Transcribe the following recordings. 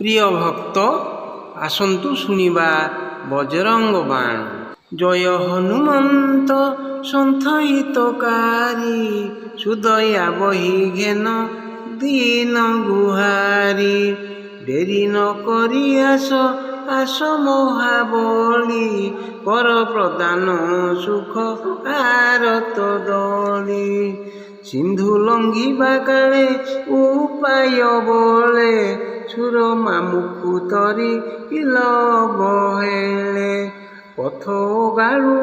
প্রিয় ভক্ত আসন্তু শুনিবা বজরঙ্গ বাণ। জয় হনুমন্ত সন্থ হিতকারী, সুদয়া বহি ঘেন দীন গুহারি। ডেরি ন করি আস আস মহাবলী, কর প্রদান সুখ আরত দলি। সিন্ধু লঙ্ঘিবা কালে উপায় বলে, সুরমা মুখু তরি ইল বহেলে। পথ গাড়ু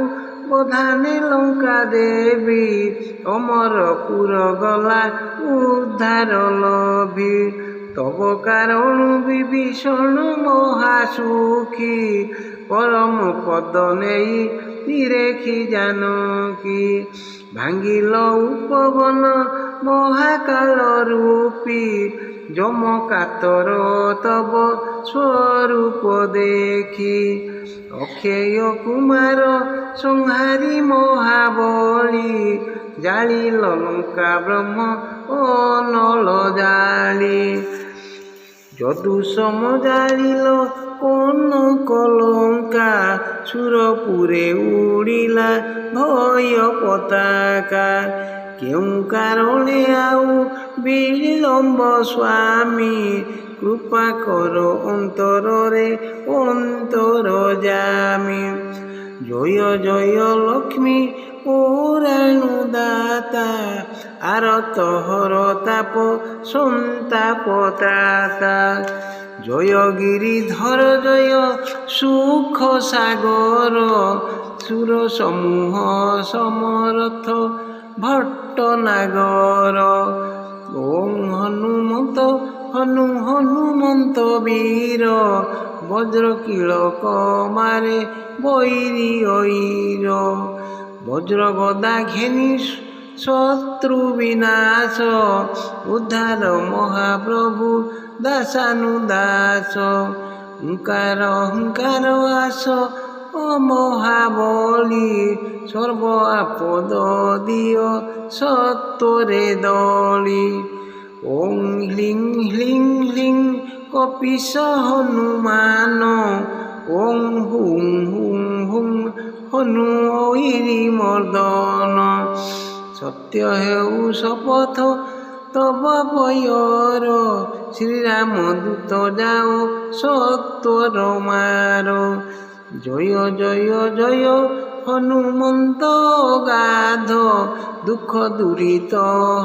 বধানে লঙ্কা দেবী, অমরপুর গলা উদ্ধার লভি। তব কারণ বিভীষণ মহাসুখী, পরম পদ নেই রেখি জানকী। ভাঙ্গিল উপবন মহাকাল রূপী, যম কাতর তব স্বরূপ দেখি। অক্ষয় কুমার সংহারি মহাবলী, জালিল লঙ্কা ব্রহ্ম অনল জালি। যদু সম জালিল কোন কলঙ্কা, সুরপুরে উড়িলা ভয় পতাকা। কেউ কারণে আউ বিলম্ব স্বামী, কৃপা কর অন্তরে অন্তর জামি। জয় জয় লক্ষ্মী পুরাণু দাতা, আরত হর তাপ সন্তাপ ত্রাতা। জয় গিরিধর জয় সুখ সাগর, সুর সমূহ সমরথ ভট্ট নাগর। ওং হনুমন্ত হনুমন্ত বীর, বজ্র কিলক মারে বৈরি ঐর। বজ্র গদা ঘেনি শত্রু বিনাশ, উদ্ধার মহাপ্রভু দাসানুদাস। হুঙ্কার হুঙ্কার আস ও মহাবলী, সর্ব আপদ দিও সত্তরে দলি। ওং হ্লিং হ্লিং হ্লিং কপিশ হনুমান, ওং হুং হুং হুং হনু ঐরি মর্দন। সত্য হেউ শপথ তব পয়র, শ্রীরাম দূত যাও সত্তর মার। জয় জয় জয় হনুমন্ত গাধ, দুঃখ দূরিত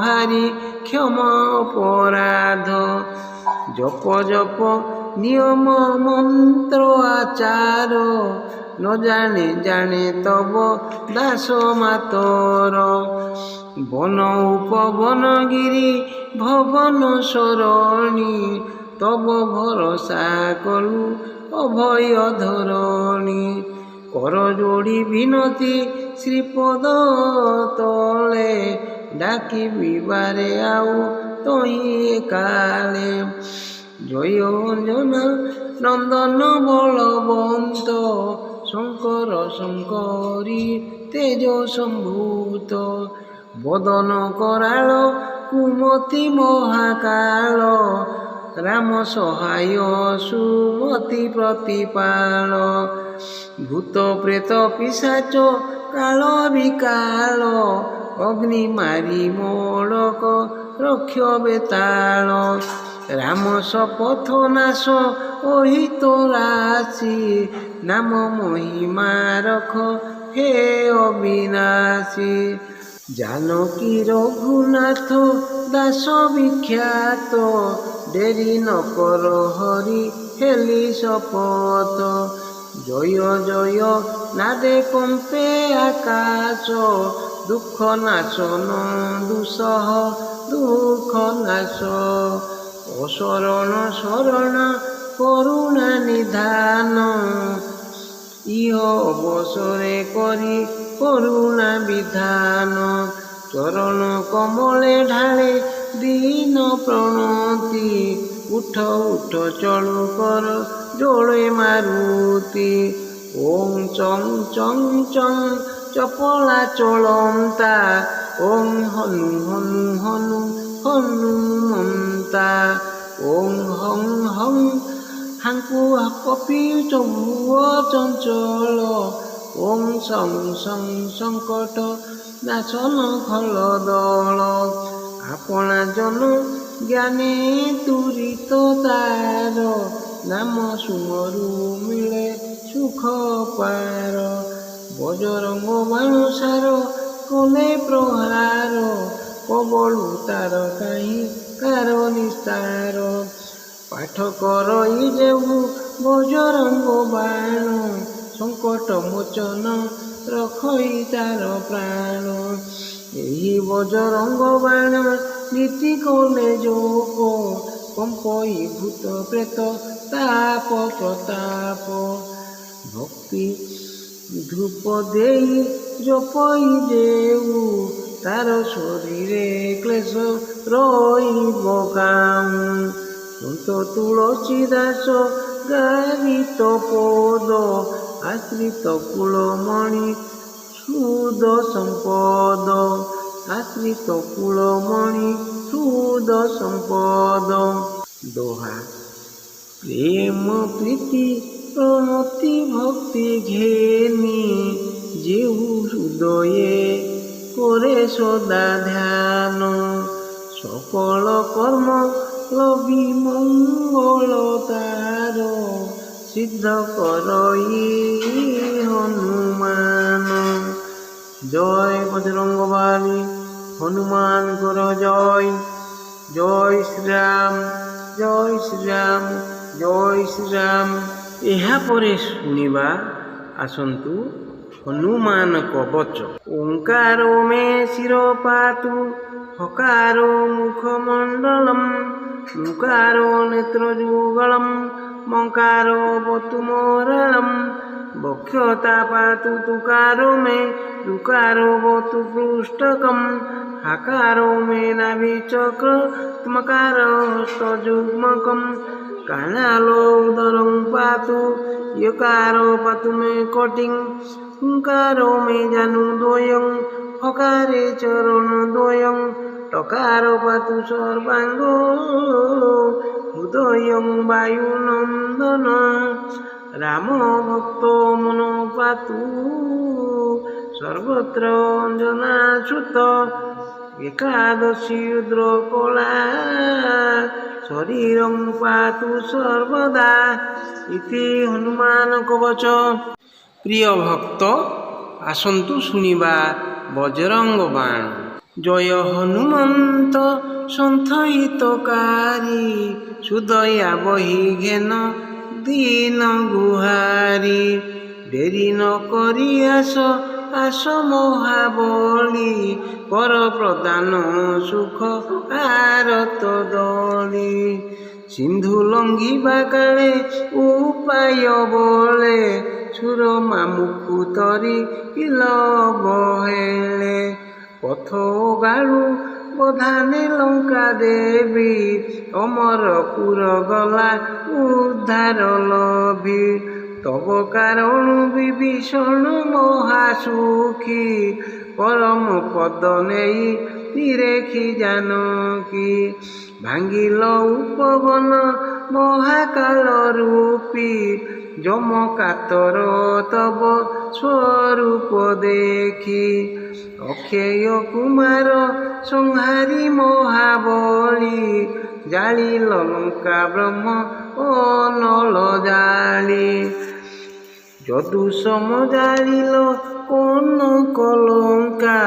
হারি ক্ষম অপরাধ। জপ জপ নিয়ম মন্ত্র আচার, ন জানে জানে তব দাস মাতর। বন উপবন গিরি ভবন সরণী, তব ভরসা কলু অভয় ধরণী। কর যোড়ি বিনতি শ্রীপদ তলে, ডাকি বিবারে আউ তহি কালে। জয় অঞ্জনা নন্দন বলবন্ত, শঙ্কর শঙ্করী তেজ সম্ভূত। বদন কৰাଳ কুমতি মহাকাଳ, রাম সহায় সুমতি প্রতিপাল। ভূত প্রেত পিশাচ কাল বিকাল, অগ্নি মারি মোড়ক রক্ষ বেতাল। রাম শপথ নাশ অহিত রাশি, নাম মহিমা রখ হে অবিনাশী। জানকী রঘুনাথ দাস বিখ্যাত, ডেরি ন কর হরি হেলি শপথ। জয় জয় নাদে কম্পে আকাশ, দুঃখ নাশন দুঃসহ দুঃখ নাশ। অশরণ শরণ করুণা নিধান, ইহ অবসরে করি করুণা বিধান। চরণ কমলে ঢালে দীন প্রণতি, উঠ উঠ চলু কর জোড়ে মারুতি। ওং চং চং চং চপলা চলন্তা, ওং হনু হনু হনু হনুমন্তা। ওং হং হং ହାଙ୍କୁ କପି ଚହୁଅ ଚଞ୍ଚଳ ଓಂ ସଂ ସଂ ସଙ୍କଟ ନାଶନ ଖଳ ଦଳ ଆପଣା ଜନ ଜ୍ଞାନେ ତୁରିତ ତାର ନାମ ସୁମରୁ ମିଳେ ସୁଖ ପାର ବଜରଙ୍ଗ ବାଣ ସାର କଲେ ପ୍ରହାର କବଳୁ ତାର କାହିଁ କାର ନିସ୍ତାର ପାଠ କରଇ ଯେହୁ ବଜରଙ୍ଗ ବାଣ ସଙ୍କଟ ମୋଚନ ରଖଇ ତାର ପ୍ରାଣ ଏହି ବଜରଙ୍ଗ ବାଣ ନୀତି କଲେ ଯୋଗ କମ୍ପଇ ଭୂତ ପ୍ରେତ ତାପ ପ୍ରତାପ ଭକ୍ତି ଧୂପ ଦେଇ ଜପଇ ଦେଉ ତାର ଶରୀରେ କ୍ଲେଶ ରହିବ କାଉଁ ସନ୍ତ ତୁଳସୀ ଦାସ ଗାରିତ ପଦ ଆଶ୍ରିତ କୁଳମଣି ସୁଦ ସମ୍ପଦ ଆଶ୍ରିତ କୁଳମଣି ସୁଦ ସମ୍ପଦ ଦୋହା ପ୍ରେମ ପ୍ରୀତି প্রণতি ভক্তি ঘেনি যেহু হৃদয়ে করে সদা ধ্যান সকল কর্ম লবি মঙ্গল তার সিদ্ধ করই হনুমান জয় বজরঙ্গবালী হনুমান কর জয় জয় শ্রীরাম জয় শ্রীরাম জয় শ্রীরাম। ଏହାପରେ ଶୁଣିବା ଆସନ୍ତୁ ହନୁମାନ କବଚ। ଓଙ୍କାର ମେ ଶିର ପାତୁ ହକାର ମୁଖମଣ୍ଡଳମ୍ ମୁକାର ନେତ୍ରଯୁଗଳମ୍ ମକାର ବତୁ ମୋରାଳମ୍ ବକ୍ଷତା ପାତୁ ତୁକାର ମେ ରୁକାର ବତୁ ପୃଷ୍ଠକମ୍ ହାକାର ମେ ନାଭିଚକ୍ର ତ୍ମକାର ହସ୍ତଯୁଗ୍ମକମ୍ କାନାଲୋ ଉଦରଂ ପାତୁ ୟକାର ପାତୁ ମେ କଟିଂ ହୁଙ୍କାର ମେ ଜାନୁ ଦ୍ୱୟଂ ହକାରେ ଚରଣ ଦ୍ୱୟଂ ଟକାର ପାତୁ ସର୍ବାଙ୍ଗ ହୃଦୟଂ ବାୟୁନନ୍ଦନ ରାମ ଭକ୍ତ ମନ ପାତୁ ସର୍ବତ୍ର ଅଞ୍ଜନାଚ୍ୟୁତ ଏକାଦଶୀ ରୁଦ୍ର କଳା ଶରୀରଂ ପାତୁ ସର୍ବଦା ଇତି ହନୁମାନ କବଚ। ପ୍ରିୟ ଭକ୍ତ ଆସନ୍ତୁ ଶୁଣିବା ବଜରଙ୍ଗ ବାଣ। ଜୟ ହନୁମନ୍ତ ସନ୍ଥ ହିତକାରୀ ସୁଦୟା ବହି ଘେନ ଦୀନ ଗୁହାରୀ ଡେରି ନ କରି ଆସ ଆସ ମହାବଳୀ କର ପ୍ରଦାନ ସୁଖ ଆରତ ଦଳି ସିନ୍ଧୁ ଲଙ୍ଘିବା କାଳେ ଉପାୟ ବଳେ ସୁର ମାମୁକୁ ତରି ଇଲବ ହେଳେ ପଥ ଗାଳୁ ବଧାନେ ଲଙ୍କା ଦେବୀ ଅମରପୁର ଗଲା ଉଦ୍ଧାର ଲଭି ତବ କାରଣ ବିଭୀଷଣ ମହାସୁଖୀ ପରମ ପଦ ନେଇ ନିରେଖି ଜାନକୀ ଭାଙ୍ଗିଲ ଉପବନ ମହାକାଳ ରୂପୀ ଯମ କାତର ତବ ସ୍ୱରୂପ ଦେଖି ଅକ୍ଷୟ କୁମାର ସଂହାରୀ ମହାବଳୀ ଜାଳିଲ ଲଙ୍କା ବ୍ରହ୍ମ ଅନଳ ଜାଳି ଯଦୁସମ ଜାଳିଲ କନ କଲଙ୍କା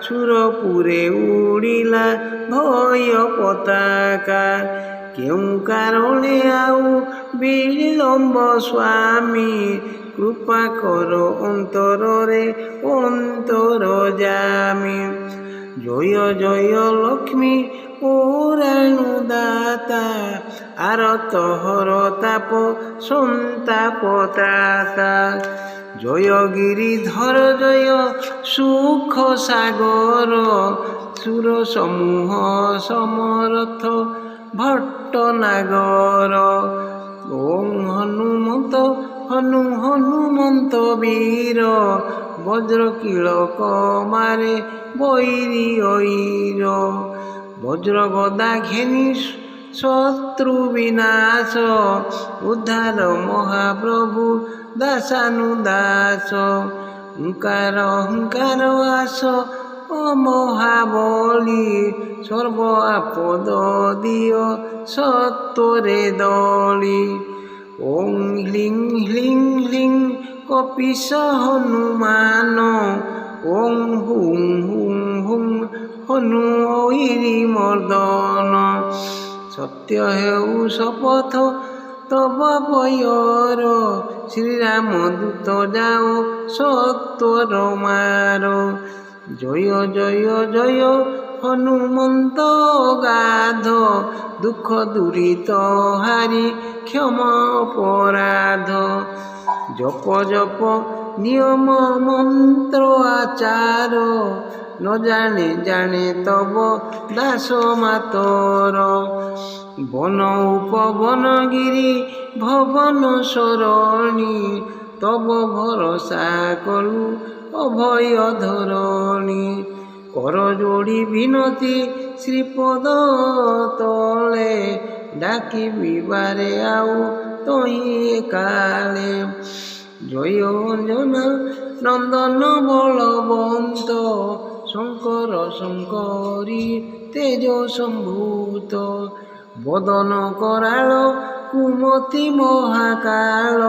ସୁରପୁରେ ଉଡ଼ିଲା ଭୟ ପତାକା କେଉଁ କାରଣେ ଆଉ ବିଳମ୍ବ ସ୍ୱାମୀ କୃପା କର ଅନ୍ତରରେ ଅନ୍ତର ଜାମି ଜୟ ଜୟ ଲକ୍ଷ୍ମୀ ପୁରାଣୁ ଦାତା ଆରତ ହର ତାପ ସନ୍ତାପ ତ୍ରାତା ଜୟ ଗିରିଧର ଜୟ ସୁଖ ସାଗର ସୁର ସମୂହ ସମରଥ ଭଟ୍ଟ ନାଗର ଓಂ ହନୁମନ୍ତ ହନୁମନ୍ତ ବୀର ବଜ୍ର କିଳକ ମାରେ ବୈରୀ ଐର ବଜ୍ର ଗଦା ଘେନି ଶତ୍ରୁ ବିନାଶ ଉଦ୍ଧାର ମହାପ୍ରଭୁ ଦାସାନୁଦାସ। ହୁଙ୍କାର ହୁଙ୍କାର ଆସ ମହାବଳୀ ସର୍ବ ଆପଦ ଦିଅ ସତ୍ୱରେ ଦଳି। ଓଂ ହ୍ଲିଂ ହ୍ଲିଂ ହ୍ଲିଂ କପିଶ ହନୁମାନ ଓଂ ହୁଁ ହୁଁ ହୁଁ ହନୁ ଐରୀ ମର୍ଦନ। ସତ୍ୟ ହେଉ ଶପଥ ତବ ପୟର ଶ୍ରୀରାମ ଦୂତ ଯାଅ ସତ୍ୱର ମାର। ଜୟ ଜୟ ଜୟ ହନୁମନ୍ତ ଗାଧ ଦୁଃଖ ଦୂରିତ ହାରି କ୍ଷମ ଅପରାଧ। ଜପ ଜପ ନିୟମ ମନ୍ତ୍ର ଆଚାର ନ ଜାଣେ ଜାଣେ ତବ ଦାସ ମାତର। ବନ ଉପବନ ଗିରି ଭବନ ସରଣୀ ତବ ଭରସା କଲୁ ଅଭୟ ଧରଣୀ। କର ଯୋଡ଼ି ବିନତି ଶ୍ରୀପଦ ତଳେ ଡାକିବି ବାରେ ଆଉ ତହିଁ କାଳେ। ଜୟ ଅଞ୍ଜନା ନନ୍ଦନ ବଳବନ୍ତ ଶଙ୍କର ଶଙ୍କରୀ ତେଜ ସମ୍ଭୂତ। ବଦନ କରାଳ କୁମତି ମହାକାଳ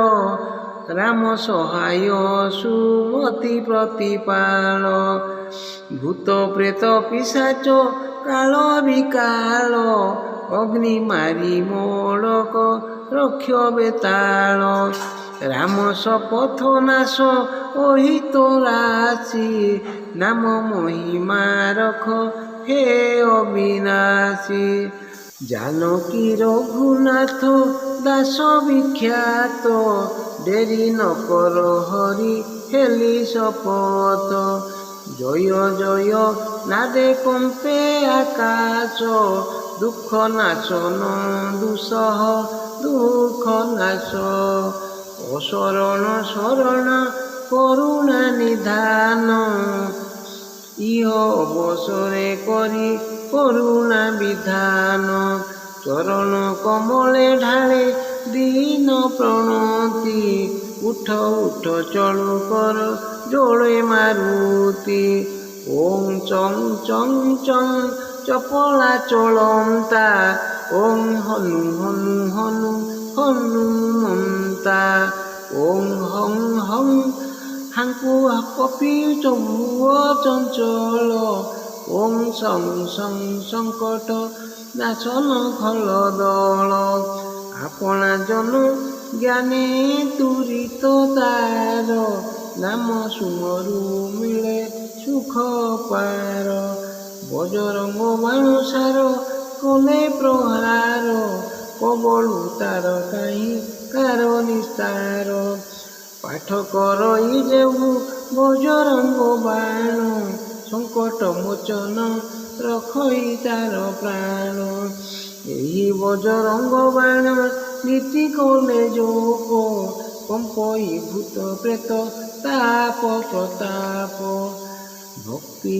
ରାମ ସହାୟ ସୁମତି ପ୍ରତିପାଳ। ଭୂତ ପ୍ରେତ ପିଶାଚ କାଳ ବିକାଳ ଅଗ୍ନି ମାରି ମୋଳକ ରକ୍ଷ ବେତାଳ। ରାମ ଶପଥ ନାଶ ଅହିତ ରାଶି ନାମ ମହିମା ରଖ ହେ ଅବିନାଶୀ। ଜାନକୀ ରଘୁନାଥ ଦାସ ବିଖ୍ୟାତ ଡେରି ନ କର ହରି ହେଲି ଶପଥ। ଜୟ ଜୟ ନାଦେ କମ୍ପେ ଆକାଶ ଦୁଃଖ ନାଶନ ଦୁଃସହ ଦୁଃଖ ନାଶ। ଅଶରଣ ଶରଣ କରୁଣା ନିଧାନ ଇହ ଅବସରେ କରି କରୁଣା ବିଧାନ। ଚରଣ କମଳେ ଢାଳେ ଦୀନ ପ୍ରଣତି ଉଠ ଉଠ ଚଳୁ କର ଜଳେ ମାରୁତି। ଓଂ ଚଂ ଚଂ ଚଂ ଚପଳା ଚଳନ୍ତା ଓଂ ହନୁ ହନୁ ହନୁ ହନୁମନ୍ତା। ଓଂ ହଂ ହଂ ହାଙ୍କୁ କପି ଚମ୍ଭୁଅ ଚଞ୍ଚଳ ଓଂ ସଂ ସଂ ସଙ୍କଟ ନାଶନ ଖଳ ଦଳ। ଆପଣା ଜନ ଜ୍ଞାନେ ତୁରିତ ତାର ନାମ ସୁମରୁ ମିଳେ ସୁଖ ପାର। ବଜରଙ୍ଗ ବାଣ ସାର କଲେ ପ୍ରହାର କବଳୁ ତାର କାହିଁ କାର ନିସ୍ତାର। ପାଠ କରଇ ଯେହୁ ବଜରଙ୍ଗ ବାଣ ସଙ୍କଟ ମୋଚନ ରଖଇ ତାର ପ୍ରାଣ। ଏହି ବଜରଙ୍ଗ ବାଣ ନୀତି କଲେ ଯୋଗ କମ୍ପଇ ଭୂତ ପ୍ରେତ ତାପ ପ୍ରତାପ। ଭକ୍ତି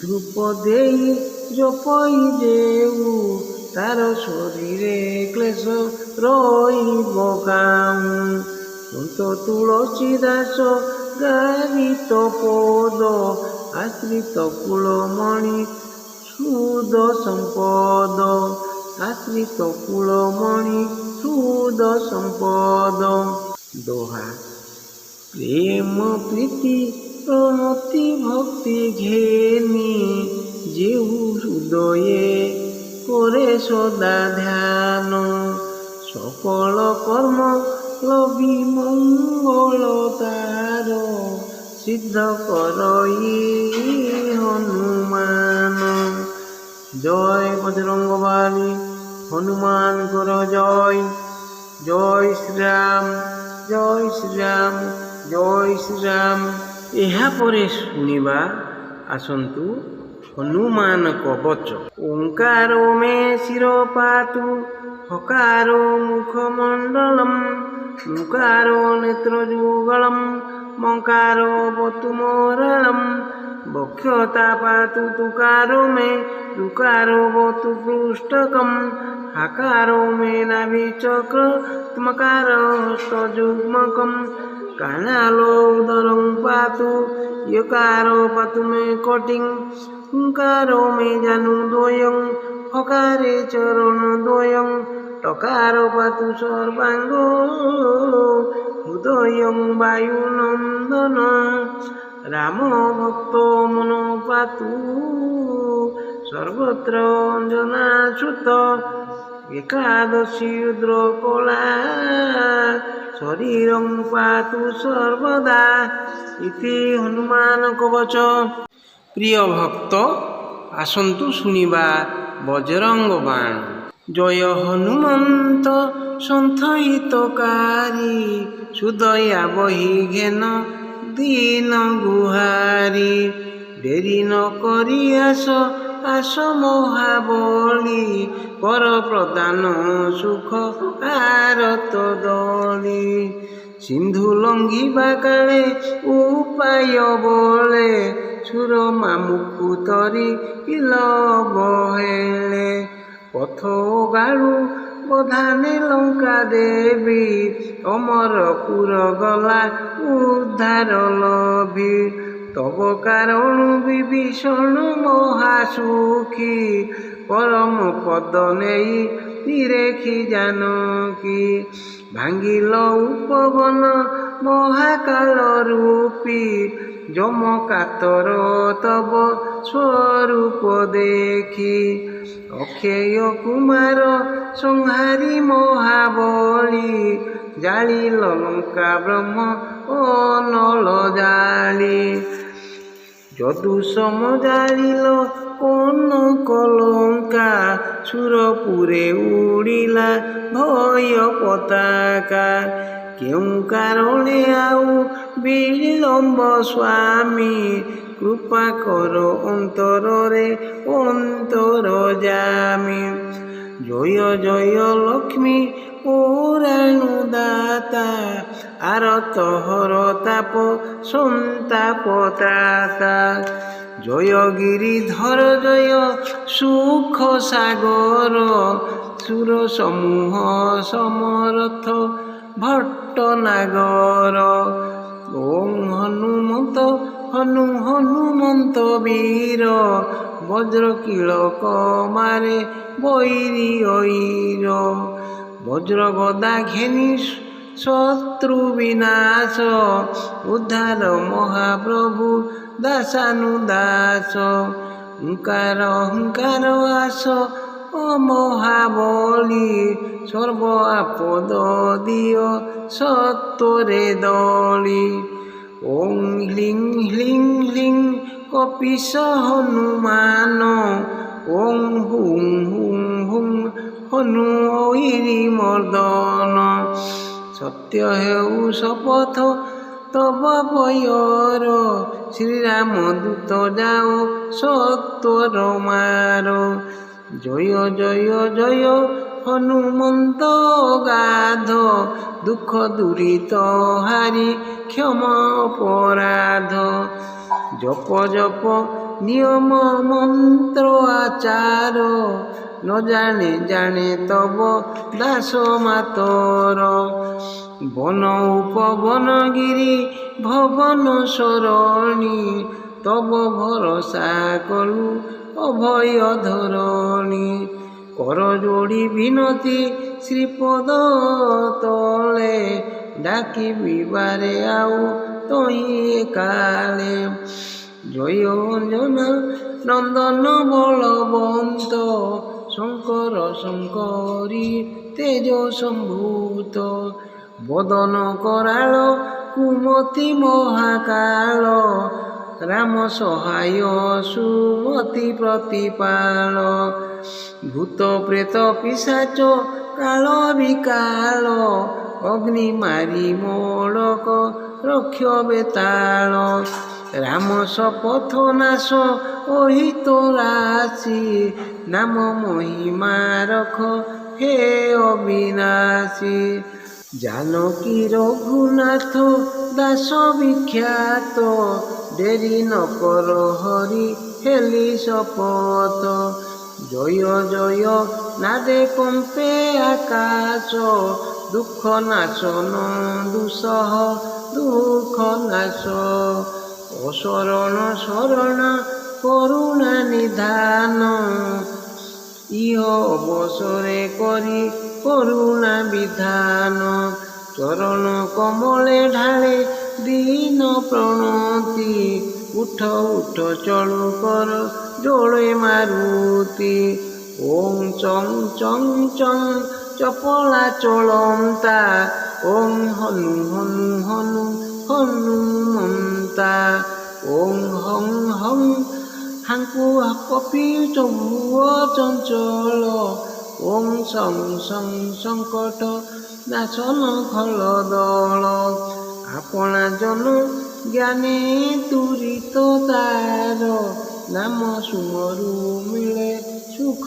ଧୂପ ଦେଇ ଜପଇ ଦେଉ ତାର ଶରୀରେ କ୍ଲେଶ ରହିବ କାଉଁ। ସନ୍ତ ତୁଳସୀ ଦାସ ଗାରିତ ପଦ ଆଶ୍ରିତ କୁଳମଣି ସୁଦ ସମ୍ପଦ। ଆଶ୍ରିତ କୁଳମଣି ସୁଦ ସମ୍ପଦ। ଦୋହା ପ୍ରେମ ପ୍ରୀତି প্রণতি ভক্তি ঘেনি যেহু হৃদয়ে করে সদা ধ্যান সকল কর্ম লবি মঙ্গল তার সিদ্ধ করই হনুমান। জয় বজরঙ্গবালী হনুমান কর জয়। জয় শ্রীরাম জয় শ্রীরাম জয় শ্রীরাম। ଏହାପରେ ଶୁଣିବା ଆସନ୍ତୁ ହନୁମାନ କବଚ। ଓଙ୍କାର ମେ ଶିର ପାତୁ ହକାର ମୁଖମଣ୍ଡଳମ୍ ମୁକାର ନେତ୍ରଯୁଗଳମ୍ ମକାର ବତୁ ମୋରାଳମ୍ बक्षता पातु तुकारो मे तुकारो भवतु पृष्ठकम् हकारो मे नाभिचक्र त्मकारो हस्तयुग्मकम् कानालो उदरं पातु यकारो पातु मे कटिं हुंकारो मे जानुद्वयं हकारे चरणद्वयं टकारो पातु सर्वांगो हृदयं वायुनन्दन राम भक्त मनो पातु सर्वत्र अञ्जनाच्युत एकादशी रुद्र कला शरीरं पातु सर्वदा इति हनुमान कवच। प्रिय भक्त आसन्तु शुणिबा बजरंग बाण। जय हनुमंत सन्थ हितकारी सुदया बहि घेन दीन गुहारी डेरी न करी आस आस महाबली कर प्रदान सुख आरत दली सिंधु लंघिबा काले उपाय बोले सुर मामुकु तरी इल बहेले पथ गाळु बधाने लंका देवी अमरपुर गला उद्धार लभी तब कारण विभीषण महासुखी परम पद नेई निरेखी जानकी भांगिल उपवन महाकाल रूपी जम कातर तब स्वरूप देखी अक्षय कुमार संहारी महाबली जालिल लंका ब्रह्म अनल जाली যদু সমজালিল কোন কলঙ্কা সুরপুরে উড়িলা ভয় পতাকা কেউ কারণে আউ বিলম্ব স্বামী কৃপা কর অন্তরে অন্তর জামি জয় জয় লক্ষ্মী পুরাণু দাতা আরত হর তাপ সন্তাপ ত্রাতা জয় গিরিধর জয় সুখ সাগর সুর সমূহ সমরথ ভট্ট নাগর ওম হনুমন্ত হনুমন্ত বীর বজ্র কিলক মারে বৈরি ঐর বজ্র গদা ঘেনি শত্রু বিনাশ উদ্ধার মহাপ্রভু দাসানুদাস হুঙ্কার হুঙ্কার আস ও মহাবলী সর্ব আপদ দিও সত্তরে দলি ওং হ্লিং হ্লিং হ্লিং কপিশ হনুমান ওং হুং হুং হুং হনু ঐরি মর্দন সত্য হেউ শপথ তব বয়র শ্রীরাম দূত যাও সত্তর মার জয় জয় জয় হনুমন্ত গাধ দুঃখ দূরিত হারি ক্ষম অপরাধ জপ জপ নিয়ম মন্ত্র আচার ন জানে জানে তব দাস মাতর বন উপবন গিরি ভবন সরণী তব ভরসা কলু অভয় ধরণী কর যোড়ি বিনতি শ্রীপদ তলে ডাকি বিবারে আউ তই কালে জয় অঞ্জনা নন্দন বলবন্ত শঙ্কর শঙ্করী তেজ সম্ভূত বদন কৰাଳ কুমতি মহাকাଳ রাম সহায় সুমতি প্রতিপাল ভূত প্রেত পিশাচ কাল বিকাল অগ্নি মারি মোড়ক রক্ষ বেতাল রাম শপথ নাশ অহিত রাশি নাম মহিমা রখ হে অবিনাশী জানকী রঘুনাথ দাস বিখ্যাত ଡେରି ନ କର ହରି ହେଲି ଶପଥ। ଜୟ ଜୟ ନାଦେ କମ୍ପେ ଆକାଶ, ଦୁଃଖ ନାଶନ ଦୁଃସହ ଦୁଃଖ ନାଶ। ଅଶରଣ ଶରଣ କରୁଣା ନିଧାନ, ଇହ ଅବସରେ କରି କରୁଣା ବିଧାନ। ଚରଣ କମଳେ ଢାଳେ ଦୀନ ପ୍ରଣତି, ଉଠ ଉଠ ଚଳୁ କର ଜଳେ ମାରୁତି। ଓಂ ଚଂ ଚଂ ଚଂ ଚପଳା ଚଳନ୍ତା, ଓಂ ହନୁ ହନୁ ହନୁ ହନୁମନ୍ତା। ଓಂ ହଂ ହଂ ହାଙ୍କୁ କପି ଚହୁଅ ଚଞ୍ଚଳ, ଓಂ ସଂ ସଂ ସଙ୍କଟ ନାଶନ ଖଳ ଦଳ। ଆପଣା ଜନ ଜ୍ଞାନେ ତୁରିତ ତାର, ନାମ ସୁମରୁ ମିଳେ ସୁଖ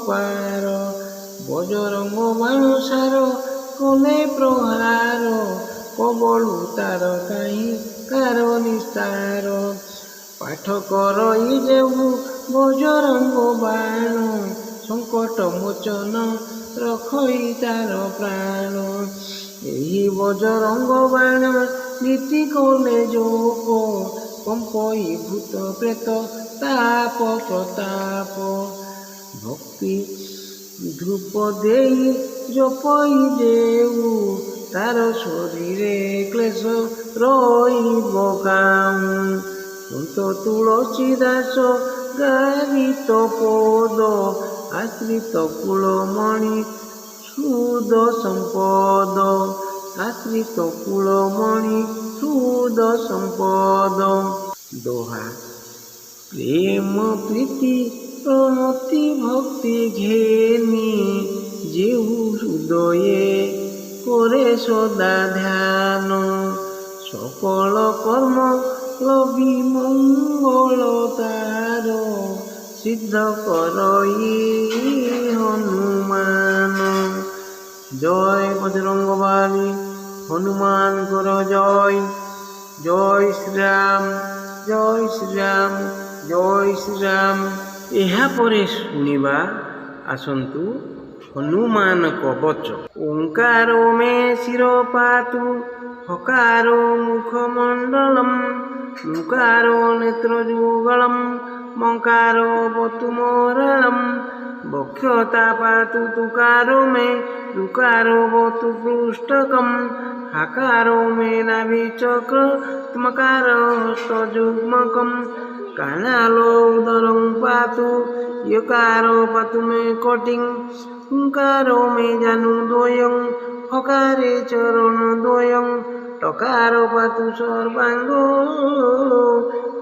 ପାର। ବଜରଙ୍ଗ ବାଣ ସାର କଲେ ପ୍ରହାର, କବଳୁ ତାର କାହିଁ କାର ନିସ୍ତାର। ପାଠ କରଇ ଯେହୁ ବଜରଙ୍ଗ ବାଣ, ସଙ୍କଟ ମୋଚନ ରଖଇ ତାର ପ୍ରାଣ। ଏହି ବଜରଙ୍ଗ ବାଣ ନୀତି କଲେ ଯୋଗ, କମ୍ପଇ ଭୂତ ପ୍ରେତ ତାପ ପ୍ରତାପ। ଭକ୍ତି ଧୂପ ଦେଇ ଜପଇ ଦେଉ, ତାର ଶରୀରେ କ୍ଲେଶ ରହିବ କାଉଁ। ସନ୍ତ ତୁଳସୀ ଦାସ ଗାରିତ ପଦ, ଆଶ୍ରିତ କୁଳମଣି ସୁଦ ସମ୍ପଦ। ଆଶ୍ରିତ କୁଳମଣି ସୁଦ ସମ୍ପଦ। ଦୋହା প্রেম প্রীতি প্রণতি ভক্তি ঘেনি, যেহু হৃদয়ে করে সদা ধ্যান। সকল কর্ম লবি মঙ্গল তার, সিদ্ধ করই হনুমান। জয় বজরঙ্গবালী, হনুমানଙ୍କର জয়। জয় শ্রীরাম, জয় শ্রীরাম, ଜୟ ଶ୍ରୀରାମ। ଏହାପରେ ଶୁଣିବା ଆସନ୍ତୁ ହନୁମାନ କବଚ। ଓଙ୍କାର ମେ ଶିର ପାତୁ, ହକାର ମୁଖମଣ୍ଡଳମ୍, ମୁକାର ନେତ୍ରଯୁଗଳମ୍, ମକାର ବତୁ ମୋରାଳମ୍। ବକ୍ଷତା ପାତୁ ତୁକାର ମେ, ଋକାର ବତୁ ପୃଷ୍ଠକମ୍। ହାକାର ମେ ନାଭି ଚକ୍ର, ତ୍ମକାର ହସ୍ତଯୁଗ୍ମକମ୍। କାନାଲୋ ଉଦରଂ ପାତୁ, ୟକାର ପାତୁ ମେ କଟିଂ। ହୁଙ୍କାର ମେ ଜାନୁ ଦ୍ୱୟଂ, ହକାରେ ଚରଣ ଦ୍ୱୟଂ। ଟକାର ପାତୁ ସର୍ବାଙ୍ଗ,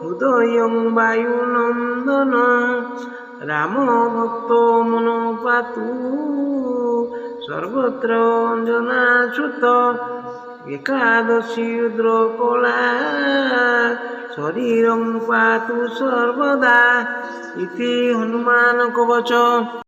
ହୃଦୟଂ ବାୟୁନନ୍ଦନ। ରାମ ଭକ୍ତ ମନ ପାତୁ, ସର୍ବତ୍ର ଅଞ୍ଜନାଚ୍ୟୁତ। ଏକାଦଶୀ ରୁଦ୍ର କଳା, ଶରୀରଂ ପାତୁ ସର୍ବଦା। ଇତି ହନୁମାନ କବଚ।